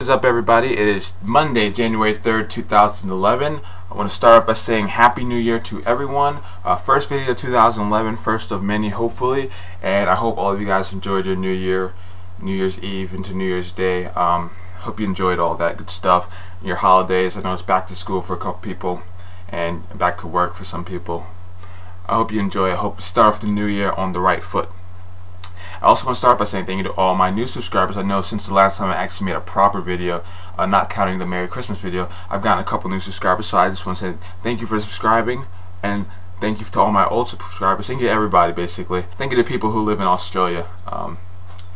is up, everybody? It is Monday, January 3rd, 2011. I want to start off by saying Happy New Year to everyone. First video of 2011, first of many, hopefully. And I hope all of you guys enjoyed your New Year, New Year's Eve into New Year's Day. Hope you enjoyed all that good stuff. Your holidays. I know it's back to school for a couple people and back to work for some people. I hope you enjoy. I hope you start off the new year on the right foot. I also want to start by saying thank you to all my new subscribers. I know since the last time I actually made a proper video, not counting the Merry Christmas video, I've gotten a couple new subscribers, so I just want to say thank you for subscribing, and thank you to all my old subscribers. Thank you to everybody, basically. Thank you to people who live in Australia. I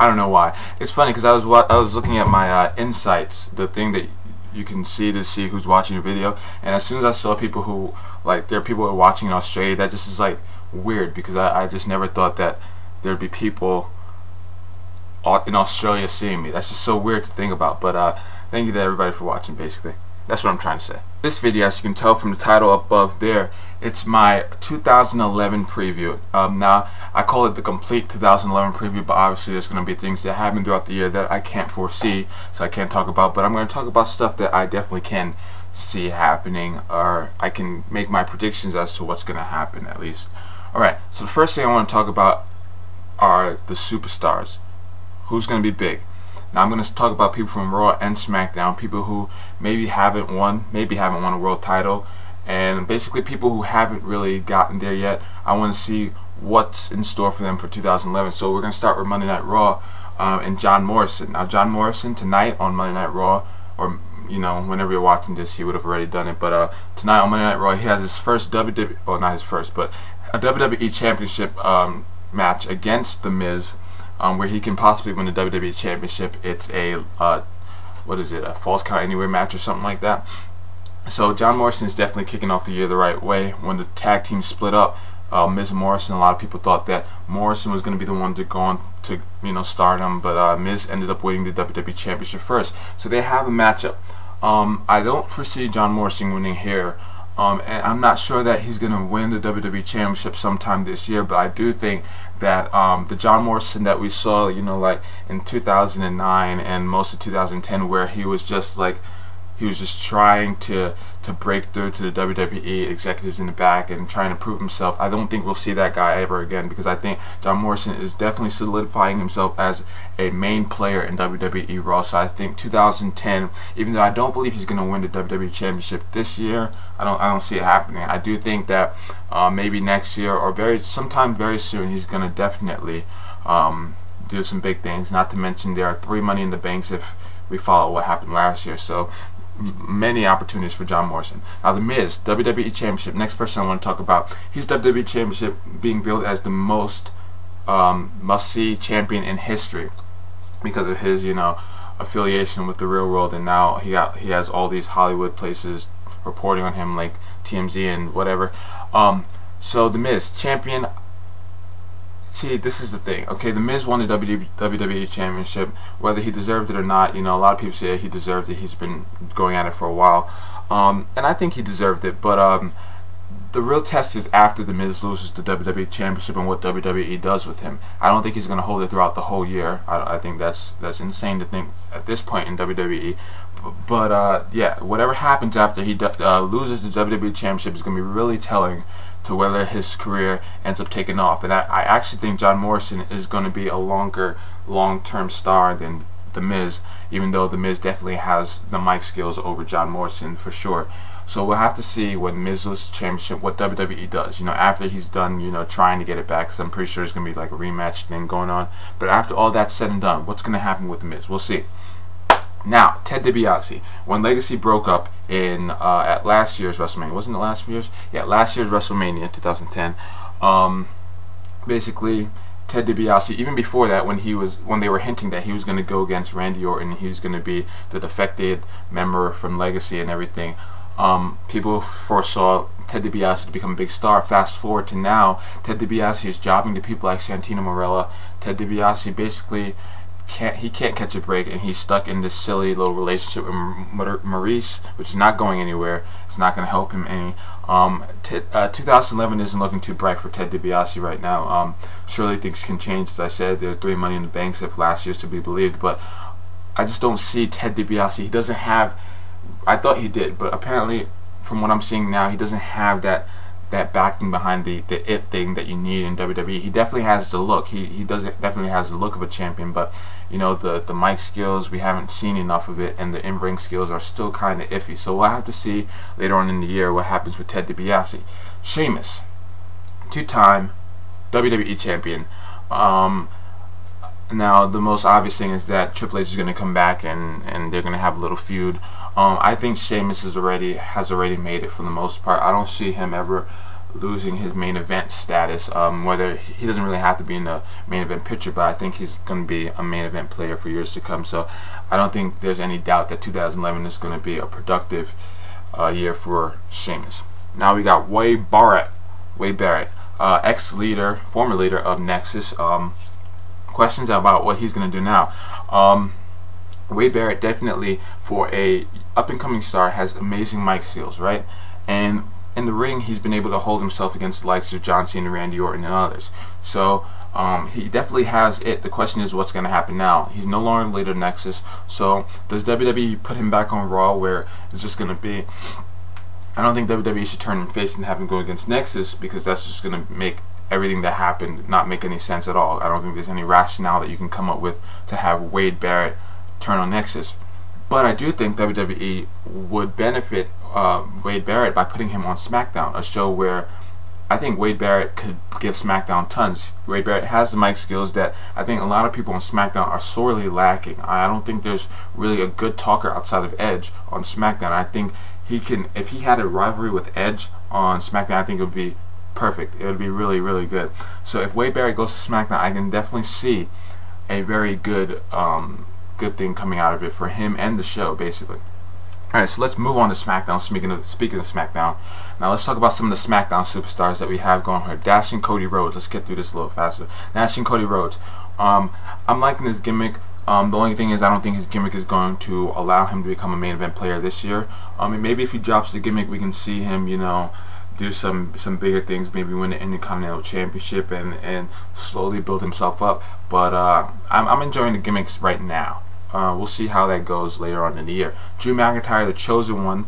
don't know why. It's funny because I was looking at my insights, the thing that you can see to see who's watching your video, and as soon as I saw people who, like, there are people who are watching in Australia, that just is like weird, because I just never thought that there'd be people in Australia seeing me. That's just so weird to think about. But thank you to everybody for watching, basically. That's what I'm trying to say. This video, as you can tell from the title above there, it's my 2011 preview. Now, I call it the Complete 2011 Preview, but obviously there's going to be things that happen throughout the year that I can't foresee, so I can't talk about. But I'm going to talk about stuff that I definitely can see happening, or I can make my predictions as to what's going to happen, at least. Alright, so the first thing I want to talk about are the superstars. Who's going to be big? Now I'm going to talk about people from Raw and Smackdown, people who maybe haven't won a world title, and basically people who haven't really gotten there yet. I want to see what's in store for them for 2011. So we're going to start with Monday Night Raw and John Morrison. Now John Morrison tonight on Monday Night Raw, or you know, whenever you're watching this, he would have already done it. But tonight on Monday Night Raw, he has his first WWE, well, not his first, but a WWE Championship match against The Miz, where he can possibly win the WWE Championship. It's a what is it, a Falls Count Anywhere match or something like that. So John Morrison is definitely kicking off the year the right way. When the tag team split up, Miz and Morrison, a lot of people thought that Morrison was going to be the one to go on to, you know, Stardom, but Miz ended up winning the WWE Championship first. So they have a matchup. I don't foresee John Morrison winning here. And I'm not sure that he's going to win the WWE Championship sometime this year, but I do think that the John Morrison that we saw, you know, like in 2009 and most of 2010, where he was just like, he was just trying to break through to the WWE executives in the back and trying to prove himself. I don't think we'll see that guy ever again, because I think John Morrison is definitely solidifying himself as a main player in WWE Raw. So I think 2010, even though I don't believe he's going to win the WWE Championship this year, I don't see it happening. I do think that maybe next year or sometime very soon, he's going to definitely do some big things. Not to mention there are 3 Money in the Banks if we follow what happened last year. So many opportunities for John Morrison. Now The Miz, WWE Championship. Next person I want to talk about. He's WWE Championship being billed as the most must-see champion in history because of his, you know, affiliation with the real world, and now he has all these Hollywood places reporting on him, like TMZ and whatever. So The Miz, champion. See, this is the thing. Okay, The Miz won the WWE Championship, whether he deserved it or not. You know, a lot of people say he deserved it. He's been going at it for a while, and I think he deserved it. But the real test is after The Miz loses the WWE Championship and what WWE does with him. I don't think he's going to hold it throughout the whole year. I think that's insane to think at this point in WWE. But yeah, whatever happens after he loses the WWE Championship is going to be really telling to whether his career ends up taking off. And I actually think John Morrison is going to be a long-term star than The Miz, even though The Miz definitely has the mic skills over John Morrison for sure. So we'll have to see when Miz loses the championship what WWE does, you know, after he's done, you know, trying to get it back, because I'm pretty sure there's going to be like a rematch thing going on. But after all that's said and done, what's going to happen with The Miz? We'll see. Now, Ted DiBiase, when Legacy broke up in at last year's WrestleMania, wasn't it last year's? Yeah, last year's WrestleMania, 2010. Basically, Ted DiBiase, even before that, when they were hinting that he was going to go against Randy Orton, he was going to be the defected member from Legacy and everything. People foresaw Ted DiBiase to become a big star. Fast forward to now, Ted DiBiase is jobbing to people like Santino Marella. Ted DiBiase basically can't catch a break, and he's stuck in this silly little relationship with Maurice, which is not going anywhere. It's not going to help him any. 2011 isn't looking too bright for Ted DiBiase right now. Surely things can change. As I said, there's 3 Money in the Banks if last year's to be believed, but I just don't see Ted DiBiase. He doesn't have. I thought he did, but apparently, from what I'm seeing now, he doesn't have that backing behind the it thing that you need in WWE. He definitely has the look. He definitely has the look of a champion, but you know, the mic skills, we haven't seen enough of it, and the in-ring skills are still kind of iffy. So we'll have to see later on in the year what happens with Ted DiBiase. Sheamus, two-time WWE champion. Now the most obvious thing is that Triple H is going to come back and they're going to have a little feud. I think Sheamus has already made it for the most part. I don't see him ever losing his main event status. Whether he doesn't really have to be in the main event picture, but I think he's going to be a main event player for years to come. So I don't think there's any doubt that 2011 is going to be a productive year for Sheamus. Now we got Wade Barrett, ex-leader, former leader of Nexus. Questions about what he's going to do now. Wade Barrett, definitely for a up-and-coming star, has amazing mic skills, right? And in the ring, he's been able to hold himself against the likes of John Cena, Randy Orton, and others. So he definitely has it. The question is, what's going to happen now? He's no longer the leader of Nexus. So does WWE put him back on Raw, where it's just going to be? I don't think WWE should turn him face and have him go against Nexus, because that's just going to make everything that happened not make any sense at all. I don't think there's any rationale that you can come up with to have Wade Barrett turn on Nexus. But I do think WWE would benefit Wade Barrett by putting him on Smackdown, a show where I think Wade Barrett could give Smackdown tons. Wade Barrett has the mic skills that I think a lot of people on Smackdown are sorely lacking. I don't think there's really a good talker outside of Edge on Smackdown. I think he can, if he had a rivalry with Edge on Smackdown, I think it would be perfect. It would be really, really good. So if Wade Barrett goes to SmackDown, I can definitely see a very good good thing coming out of it for him and the show, basically. Alright, so let's move on to SmackDown. Speaking of SmackDown, now let's talk about some of the SmackDown superstars that we have going here. Dash and Cody Rhodes. Let's get through this a little faster. Dash and Cody Rhodes. I'm liking his gimmick. The only thing is, I don't think his gimmick is going to allow him to become a main event player this year. And maybe if he drops the gimmick, we can see him, you know, do some bigger things, maybe win the Intercontinental Championship and slowly build himself up. But I'm enjoying the gimmicks right now. We'll see how that goes later on in the year. Drew McIntyre, the chosen one.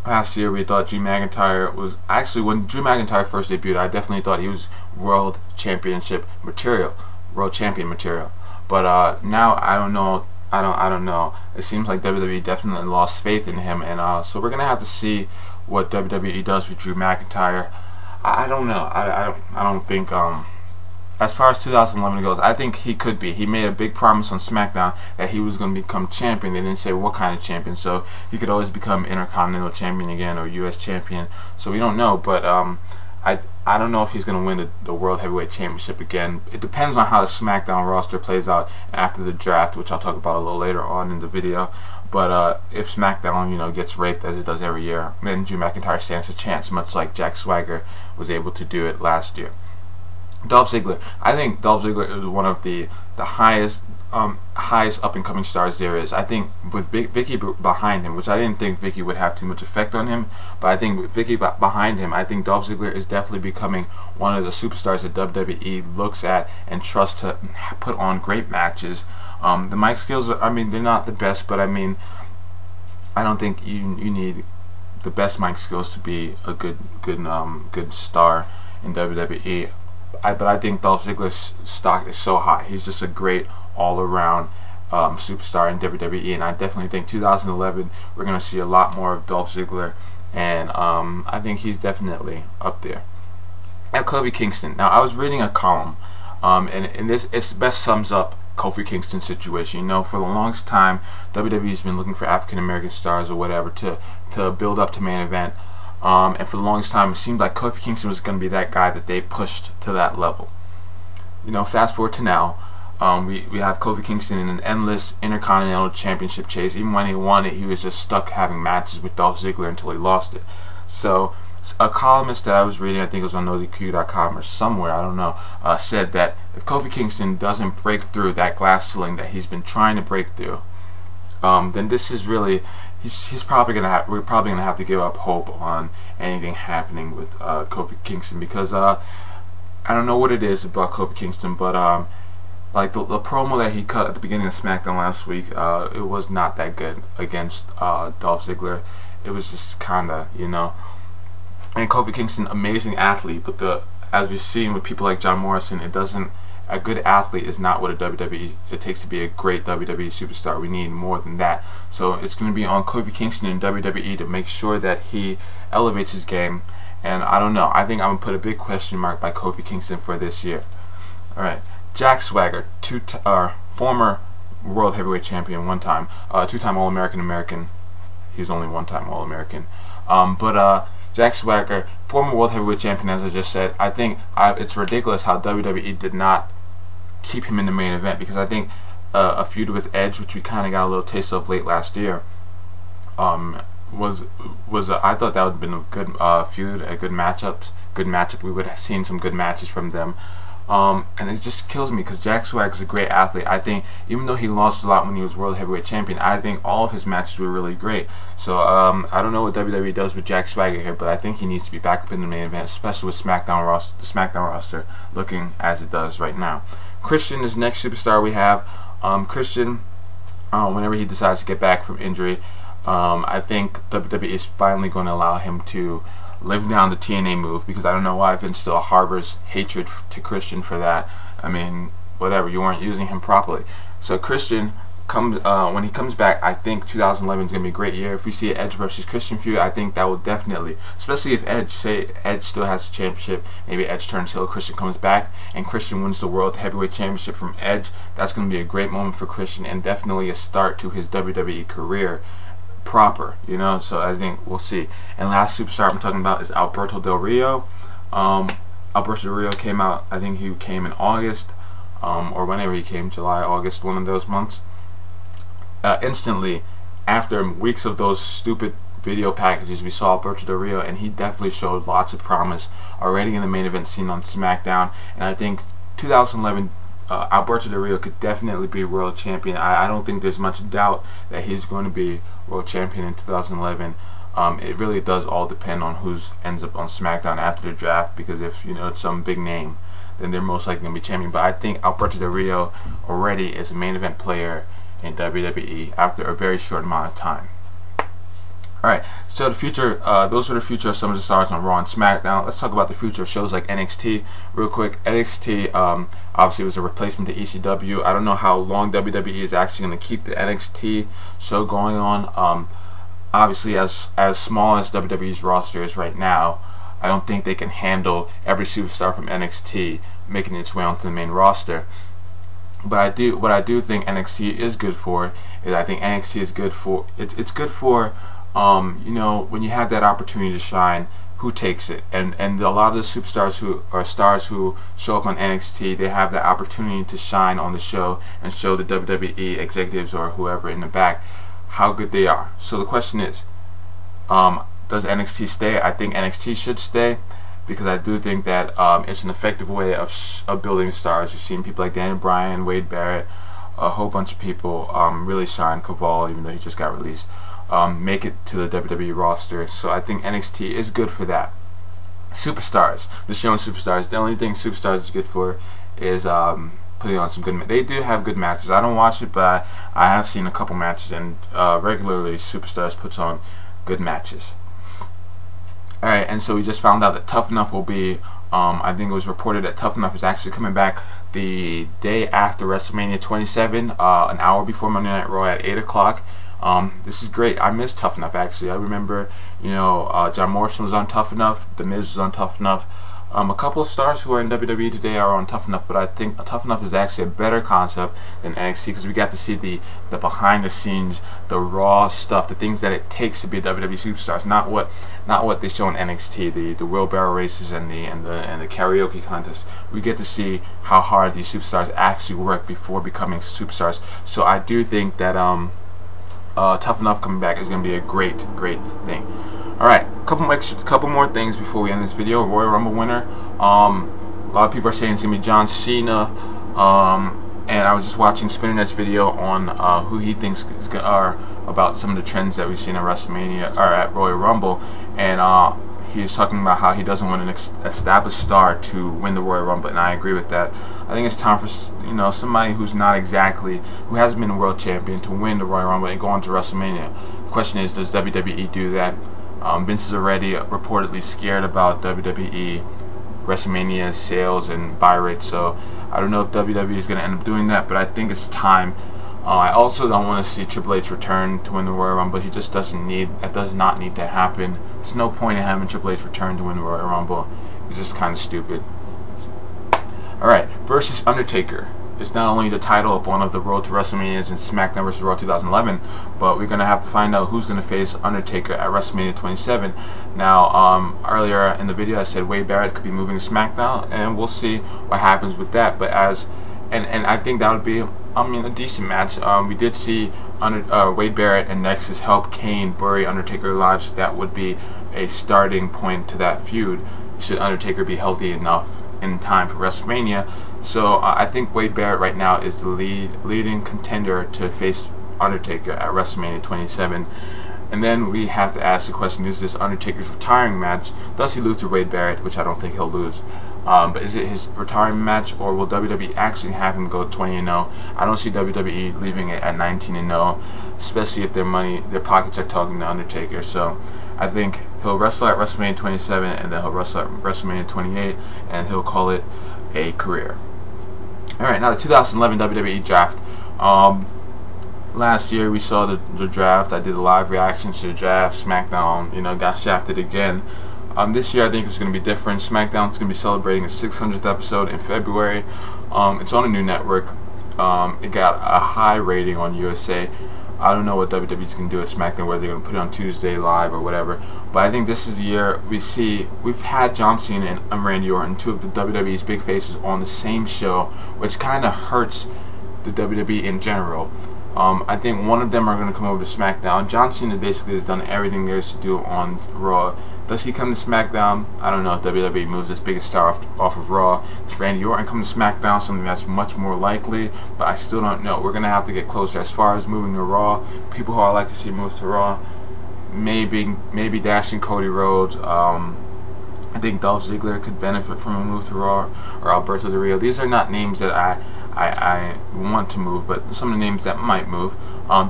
Last year we thought Drew McIntyre was, actually when Drew McIntyre first debuted, I definitely thought he was world championship material, world champion material. But now I don't know. I don't know. It seems like WWE definitely lost faith in him, and so we're gonna have to see what WWE does with Drew McIntyre. I don't know. I don't think as far as 2011 goes, I think he could be. He made a big promise on SmackDown that he was going to become champion. They didn't say what kind of champion, so he could always become Intercontinental Champion again or U.S. Champion. So we don't know, but I don't know if he's going to win the World Heavyweight Championship again. It depends on how the SmackDown roster plays out after the draft, which I'll talk about a little later on in the video. But if SmackDown, you know, gets raped as it does every year, then Drew McIntyre stands a chance, much like Jack Swagger was able to do it last year. Dolph Ziggler. I think Dolph Ziggler is one of the highest up and coming stars there is. I think with Vicky behind him, which I didn't think Vicky would have too much effect on him, but I think with Vicky behind him, I think Dolph Ziggler is definitely becoming one of the superstars that WWE looks at and trusts to put on great matches. The mic skills, I mean, they're not the best, but I mean, I don't think you need the best mic skills to be a good star in WWE. But I think Dolph Ziggler's stock is so high. He's just a great all-around superstar in WWE, and I definitely think 2011 we're going to see a lot more of Dolph Ziggler, and I think he's definitely up there. Now, Kofi Kingston. Now, I was reading a column, and this best sums up Kofi Kingston's situation. You know, for the longest time, WWE's been looking for African American stars or whatever to build up to main event. And for the longest time, it seemed like Kofi Kingston was going to be that guy that they pushed to that level. You know, fast forward to now, we have Kofi Kingston in an endless Intercontinental Championship chase. Even when he won it, he was just stuck having matches with Dolph Ziggler until he lost it. So, a columnist that I was reading, I think it was on NoDQ.com or somewhere, I don't know, said that if Kofi Kingston doesn't break through that glass ceiling that he's been trying to break through, then this is really... We're probably gonna have to give up hope on anything happening with Kofi Kingston, because I don't know what it is about Kofi Kingston, but Like the promo that he cut at the beginning of SmackDown last week, it was not that good against Dolph Ziggler. It was just kinda, you know. And Kofi Kingston, amazing athlete, but as we've seen with people like John Morrison, a good athlete is not what a WWE it takes to be a great WWE superstar. We need more than that. So it's going to be on Kofi Kingston and WWE to make sure that he elevates his game. And I don't know. I think I'm going to put a big question mark by Kofi Kingston for this year. All right, Jack Swagger, former World Heavyweight Champion one time, two-time All-American. He was only one-time All-American. Jack Swagger, former World Heavyweight Champion, as I just said. I think it's ridiculous how WWE did not keep him in the main event, because I think a feud with Edge, which we kind of got a little taste of late last year, I thought that would have been a good feud, a good matchup. We would have seen some good matches from them. And it just kills me because Jack Swagger is a great athlete. I think even though he lost a lot when he was World Heavyweight Champion, I think all of his matches were really great. So I don't know what WWE does with Jack Swagger here, but I think he needs to be back up in the main event, especially with the SmackDown roster looking as it does right now. Christian is the next superstar we have. Christian, whenever he decides to get back from injury, I think WWE is finally going to allow him to live down the TNA move, because I don't know why Vince still harbors hatred to Christian for that. I mean, whatever, you weren't using him properly. So Christian when he comes back, I think 2011 is going to be a great year. If we see an Edge versus Christian feud, I think that will definitely, especially if Edge still has the championship, maybe Edge turns heel, Christian comes back, and Christian wins the World Heavyweight Championship from Edge. That's going to be a great moment for Christian, and definitely a start to his WWE career proper, you know. So I think we'll see. And last superstar I'm talking about is Alberto Del Rio. Alberto Del Rio came out, I think he came in August, or whenever he came, July, August, one of those months. Instantly, after weeks of those stupid video packages, we saw Alberto Del Rio, and he definitely showed lots of promise already in the main event scene on SmackDown. And I think 2011, Alberto Del Rio could definitely be world champion. I don't think there's much doubt that he's going to be world champion in 2011. It really does all depend on who ends up on SmackDown after the draft, because if you know it's some big name, then they're most likely going to be champion. But I think Alberto Del Rio already is a main event player in WWE after a very short amount of time. Alright, so the future, those are the future of some of the stars on Raw and SmackDown. Let's talk about the future of shows like NXT real quick. NXT obviously was a replacement to ECW. I don't know how long WWE is actually going to keep the NXT show going on. Obviously, as small as WWE's roster is right now, I don't think they can handle every superstar from NXT making its way onto the main roster. But what I do think NXT is good for is, I think NXT is good for, it's good for you know, when you have that opportunity to shine, who takes it? And a lot of the superstars who are stars who show up on NXT, they have the opportunity to shine on the show and show the WWE executives or whoever in the back how good they are. So the question is, does NXT stay? I think NXT should stay, because I do think that it's an effective way of building stars. You've seen people like Daniel Bryan, Wade Barrett, a whole bunch of people really shine. Caval, even though he just got released, make it to the WWE roster. So I think NXT is good for that. Superstars, the show on Superstars, the only thing Superstars is good for is putting on some good. They do have good matches. I don't watch it, but I have seen a couple matches, and regularly Superstars puts on good matches. Alright, and so we just found out that Tough Enough will be, I think it was reported that Tough Enough is actually coming back the day after WrestleMania 27, an hour before Monday Night Raw at 8 o'clock. This is great. I miss Tough Enough, actually. I remember, you know, John Morrison was on Tough Enough, The Miz was on Tough Enough. A couple of stars who are in WWE today are on Tough Enough, but I think Tough Enough is actually a better concept than NXT, because we got to see the behind the scenes, the raw stuff, the things that it takes to be a WWE superstar. Not what they show in NXT, the wheelbarrow races and the karaoke contests. We get to see how hard these superstars actually work before becoming superstars. So I do think that Tough Enough coming back is going to be a great thing. Alright, couple more things before we end this video. Royal Rumble winner. A lot of people are saying it's going to be John Cena. And I was just watching Spinnernet's video on who he thinks are about some of the trends that we've seen at WrestleMania or at Royal Rumble. And he's talking about how he doesn't want an established star to win the Royal Rumble, and I agree with that. I think it's time for somebody who hasn't been a world champion to win the Royal Rumble and go on to WrestleMania. The question is, does WWE do that? Vince is already reportedly scared about WWE WrestleMania sales and buy rates, so I don't know if WWE is going to end up doing that, but I think it's time. I also don't want to see Triple H return to win the Royal Rumble. He just does not need to happen. There's no point in having Triple H return to win the Royal Rumble. It's just kind of stupid. Alright, versus Undertaker. It's not only the title of one of the Road to WrestleManias in Smackdown vs. Raw 2011, but we're going to have to find out who's going to face Undertaker at WrestleMania 27. Now, earlier in the video I said Wade Barrett could be moving to SmackDown, and we'll see what happens with that. But and I think that would be, a decent match. We did see Wade Barrett and Nexus help Kane bury Undertaker alive, so that would be a starting point to that feud, should Undertaker be healthy enough in time for WrestleMania. So I think Wade Barrett right now is the leading contender to face Undertaker at WrestleMania 27. And then we have to ask the question, is this Undertaker's retiring match? Does he lose to Wade Barrett, which I don't think he'll lose. But is it his retiring match, or will WWE actually have him go 20-0? I don't see WWE leaving it at 19-0, especially if their pockets are talking to Undertaker. So I think he'll wrestle at WrestleMania 27, and then he'll wrestle at WrestleMania 28, and he'll call it a career. Alright, now the 2011 WWE Draft. Last year we saw the draft. I did a live reaction to the draft. SmackDown, got shafted again. This year I think it's going to be different. SmackDown's going to be celebrating its 600th episode in February. It's on a new network. It got a high rating on USA. I don't know what WWE's going to do at SmackDown, whether they're going to put it on Tuesday live or whatever. But I think this is the year we've had John Cena and Randy Orton, two of the WWE's big faces, on the same show, which kind of hurts the WWE in general. I think one of them are going to come over to SmackDown. John Cena basically has done everything there is to do on Raw. Does he come to SmackDown? I don't know if WWE moves this biggest star off of Raw. Does Randy Orton come to SmackDown? Something that's much more likely, but I still don't know. We're going to have to get closer. As far as moving to Raw, people who I like to see move to Raw, maybe dashing Cody Rhodes. I think Dolph Ziggler could benefit from a move to Raw, or Alberto Del Rio. These are not names that I want to move, but some of the names that might move.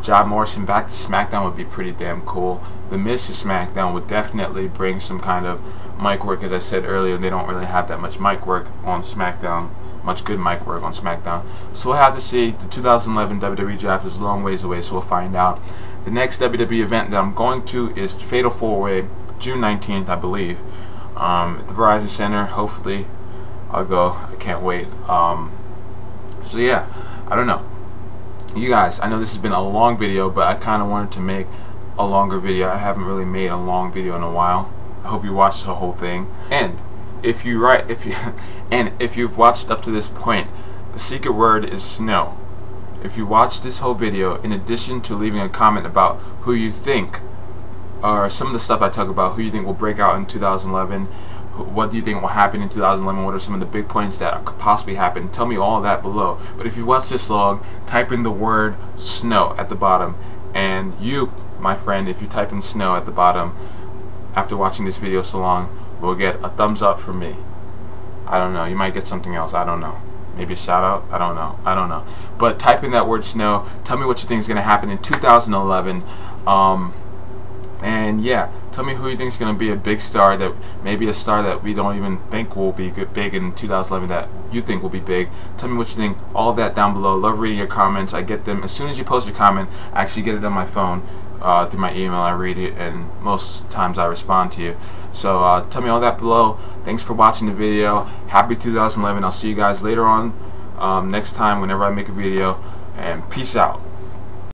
John Morrison back to SmackDown would be pretty damn cool. The Miz to SmackDown would definitely bring some kind of mic work. As I said earlier, they don't really have that much mic work on SmackDown, much good mic work on SmackDown. So we'll have to see. The 2011 WWE Draft is a long ways away, so we'll find out. The next WWE event that I'm going to is Fatal 4-Way, June 19th, I believe, at the Verizon Center. Hopefully I'll go. I can't wait. So yeah, I don't know. You guys, I know this has been a long video, but I kind of wanted to make a longer video. I haven't really made a long video in a while. I hope you watched the whole thing. And if you've watched up to this point, the secret word is snow. If you watched this whole video, in addition to leaving a comment about who you think, or some of the stuff I talk about, who you think will break out in 2011, what do you think will happen in 2011, what are some of the big points that could possibly happen, tell me all of that below. But if you watched this long, type in the word snow at the bottom, and you, my friend, if you type in snow at the bottom after watching this video so long, will get a thumbs up from me. I don't know, you might get something else, I don't know, maybe a shout out, I don't know, but type in that word snow, tell me what you think is going to happen in 2011. And yeah, tell me who you think is going to be a big star, that maybe a star that we don't even think will be big in 2011 that you think will be big. Tell me what you think, all of that down below. Love reading your comments. I get them as soon as you post a comment. I actually get it on my phone through my email. I read it, and most times I respond to you. So tell me all that below. Thanks for watching the video. Happy 2011. I'll see you guys later on next time whenever I make a video, and peace out.